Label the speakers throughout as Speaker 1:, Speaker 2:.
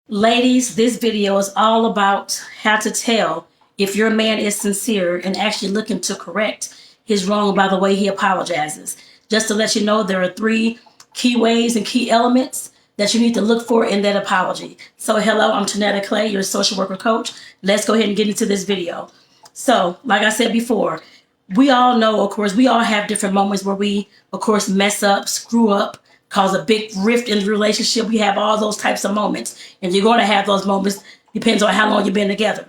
Speaker 1: Ladies, this video is all about how to tell if your man is sincere and actually looking to correct his wrong by the way he apologizes. Just to let you know, there are three key ways and key elements that you need to look for in that apology. So hello, I'm Tonetta Clay, your social worker coach. Let's go ahead and get into this video. So, like I said before, we all know, of course, we all have different moments where we, of course, mess up, screw up, cause a big rift in the relationship. We have all those types of moments. And you're going to have those moments, depends on how long you've been together.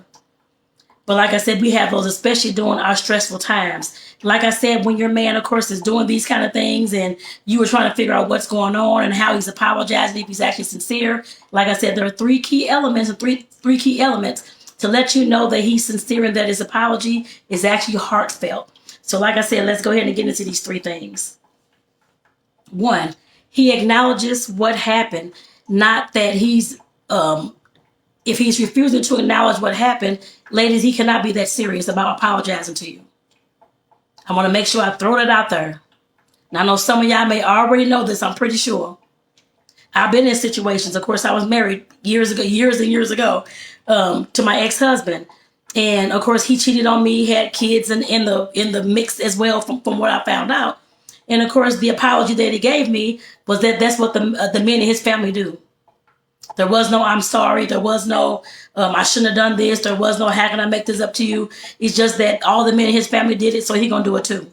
Speaker 1: But like I said, we have those, especially during our stressful times. Like I said, when your man, of course, is doing these kind of things and you were trying to figure out what's going on and how he's apologizing, if he's actually sincere. Like I said, there are three key elements, three key elements to let you know that he's sincere and that his apology is actually heartfelt. So like I said, let's go ahead and get into these three things. One, he acknowledges what happened, not that he's, if he's refusing to acknowledge what happened, ladies, he cannot be that serious about apologizing to you. I want to make sure I throw that out there. Now, I know some of y'all may already know this, I'm pretty sure. I've been in situations, of course, I was married years and years ago, to my ex-husband. And of course, he cheated on me, had kids in the mix as well from what I found out. And of course, the apology that he gave me was that that's what the men in his family do. There was no I'm sorry. There was no I shouldn't have done this. There was no how can I make this up to you. It's just that all the men in his family did it, so he gonna do it too.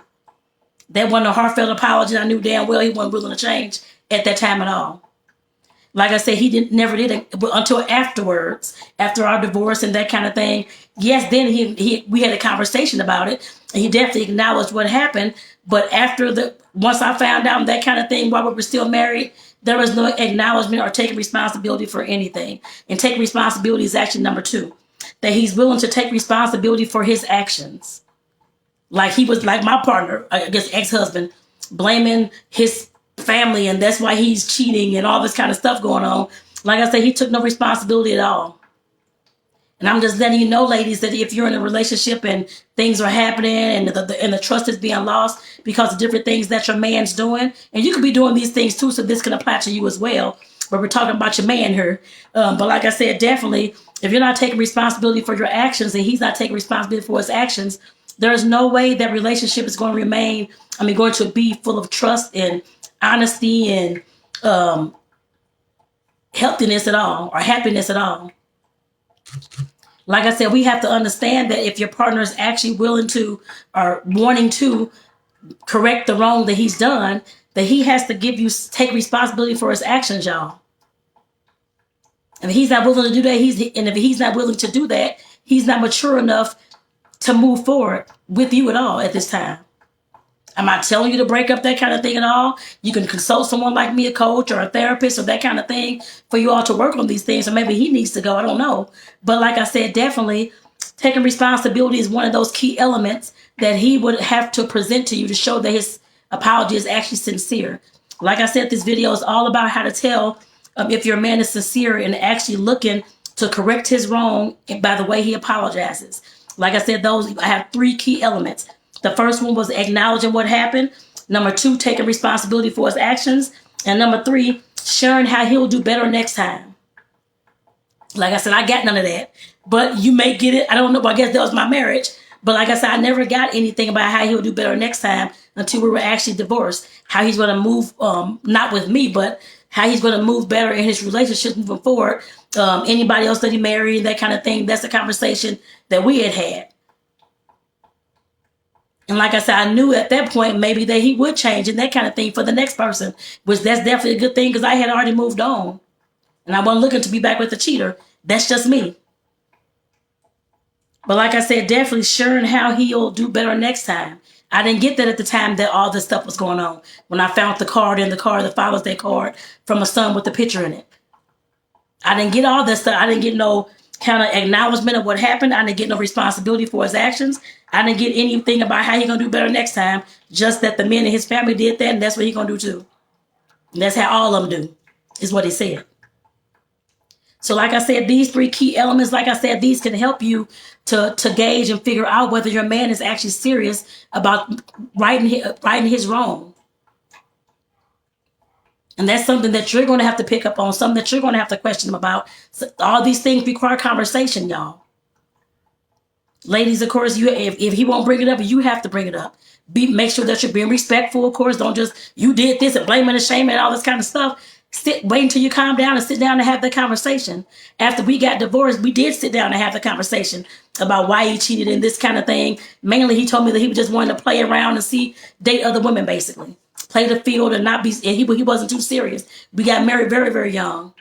Speaker 1: That wasn't a heartfelt apology. I knew damn well he wasn't willing to change at that time at all. Like I said, he never did it until afterwards, after our divorce and that kind of thing. Yes, then we had a conversation about it, and he definitely acknowledged what happened. But once I found out that kind of thing while we were still married, there was no acknowledgement or taking responsibility for anything. And taking responsibility is actually number two, that he's willing to take responsibility for his actions. Like he was like my partner, I guess ex-husband, blaming his family and that's why he's cheating and all this kind of stuff going on. Like I said, he took no responsibility at all. And I'm just letting you know, ladies, that if you're in a relationship and things are happening and the trust is being lost because of different things that your man's doing, and you could be doing these things too, so this can apply to you as well. But we're talking about your man here. But like I said, definitely, if you're not taking responsibility for your actions and he's not taking responsibility for his actions, there's no way that relationship is going to remain, going to be full of trust and honesty and healthiness at all, or happiness at all. Like I said, we have to understand that if your partner is actually willing to or wanting to correct the wrong that he's done, that he has to take responsibility for his actions, y'all. And if he's not willing to do that, he's not mature enough to move forward with you at all at this time. I'm not telling you to break up that kind of thing at all. You can consult someone like me, a coach or a therapist or that kind of thing, for you all to work on these things. Or maybe he needs to go. I don't know. But like I said, definitely taking responsibility is one of those key elements that he would have to present to you to show that his apology is actually sincere. Like I said, this video is all about how to tell if your man is sincere and actually looking to correct his wrong by the way he apologizes. Like I said, I have three key elements. The first one was acknowledging what happened. Number two, taking responsibility for his actions. And number three, sharing how he'll do better next time. Like I said, I got none of that. But you may get it. I don't know. But I guess that was my marriage. But like I said, I never got anything about how he'll do better next time until we were actually divorced. How he's going to move, not with me, but how he's going to move better in his relationship moving forward. Anybody else that he married, that kind of thing. That's a conversation that we had. And like I said, I knew at that point maybe that he would change and that kind of thing for the next person, which that's definitely a good thing because I had already moved on. And I wasn't looking to be back with a cheater. That's just me. But like I said, definitely sharing how he'll do better next time. I didn't get that at the time that all this stuff was going on. When I found the card in the car that follows that card from a son with the picture in it. I didn't get all that stuff. I didn't get no kind of acknowledgement of what happened. I didn't get no responsibility for his actions. I didn't get anything about how he's going to do better next time. Just that the men in his family did that, and that's what he's going to do too. And that's how all of them do, is what he said. So like I said, these three key elements, like I said, these can help you to gauge and figure out whether your man is actually serious about righting his wrong. And that's something that you're going to have to pick up on, something that you're going to have to question him about. So all these things require conversation, y'all. Ladies, of course, if he won't bring it up, you have to bring it up. Make sure that you're being respectful, of course. Don't just, you did this and blaming and shaming and all this kind of stuff. Wait until you calm down and sit down and have the conversation. After we got divorced, we did sit down and have the conversation about why he cheated and this kind of thing. Mainly, he told me that he was just wanting to play around and date other women, basically. Play the field and not be, and he wasn't too serious. We got married very, very young.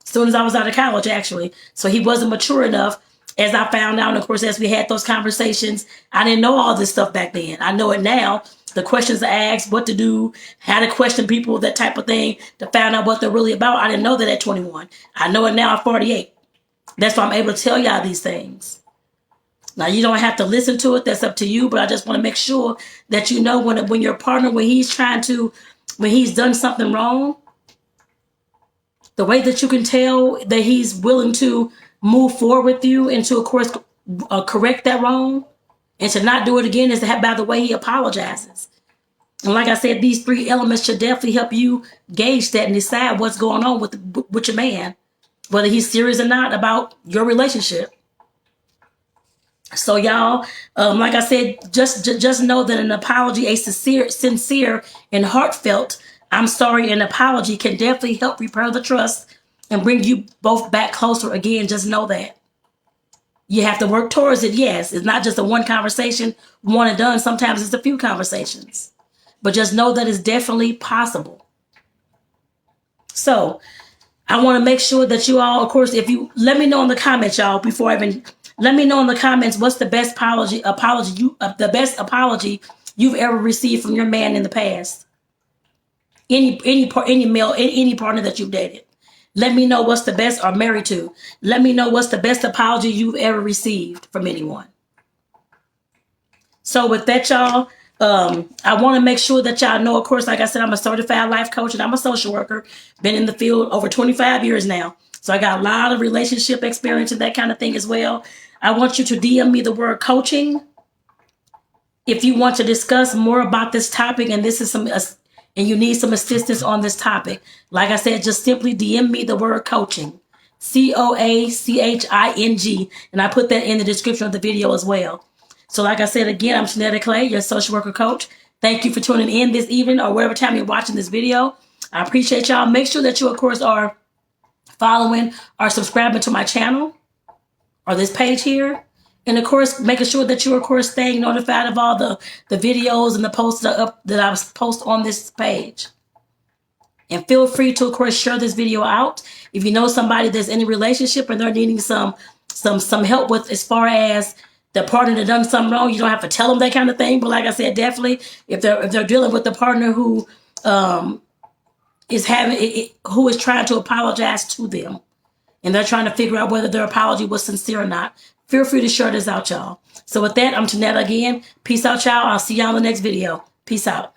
Speaker 1: As soon as I was out of college, actually. So he wasn't mature enough. As I found out, and of course, as we had those conversations, I didn't know all this stuff back then. I know it now. The questions to ask, what to do, how to question people, that type of thing, to find out what they're really about. I didn't know that at 21. I know it now at 48. That's why I'm able to tell y'all these things. Now, you don't have to listen to it. That's up to you. But I just want to make sure that you know when your partner, when he's done something wrong, the way that you can tell that he's willing to move forward with you and to, of course, correct that wrong and to not do it again is to have by the way he apologizes. And like I said, these 3 elements should definitely help you gauge that and decide what's going on with your man, whether he's serious or not about your relationship. So y'all, like I said, just know that an apology, a sincere and heartfelt I'm sorry and apology can definitely help repair the trust and bring you both back closer again. Just know that. You have to work towards it, yes. It's not just a one conversation, one and done. Sometimes it's a few conversations. But just know that it's definitely possible. So, I want to make sure that you all, of course, if you, let me know in the comments, y'all, before I even, let me know in the comments what's the best the best apology you've ever received from your man in the past. Any partner that you've dated. Let me know what's the best, or married to. Let me know what's the best apology you've ever received from anyone. So with that, y'all, I want to make sure that y'all know, of course, like I said, I'm a certified life coach and I'm a social worker. Been in the field over 25 years now. So I got a lot of relationship experience and that kind of thing as well. I want you to DM me the word coaching if you want to discuss more about this topic and this is and you need some assistance on this topic. Like I said, just simply DM me the word coaching. COACHING. And I put that in the description of the video as well. So like I said, again, I'm Tonetta Clay, your social worker coach. Thank you for tuning in this evening or whatever time you're watching this video. I appreciate y'all. Make sure that you, of course, are following or subscribing to my channel or this page here. And of course, making sure that you're, of course, staying notified of all the videos and the posts that I post on this page. And feel free to, of course, share this video out. If you know somebody that's in a relationship and they're needing some help with as far as the partner that done something wrong, you don't have to tell them that kind of thing. But like I said, definitely if they're dealing with the partner who is trying to apologize to them, and they're trying to figure out whether their apology was sincere or not, feel free to share this out, y'all. So with that, I'm Tonetta again. Peace out, y'all. I'll see y'all in the next video. Peace out.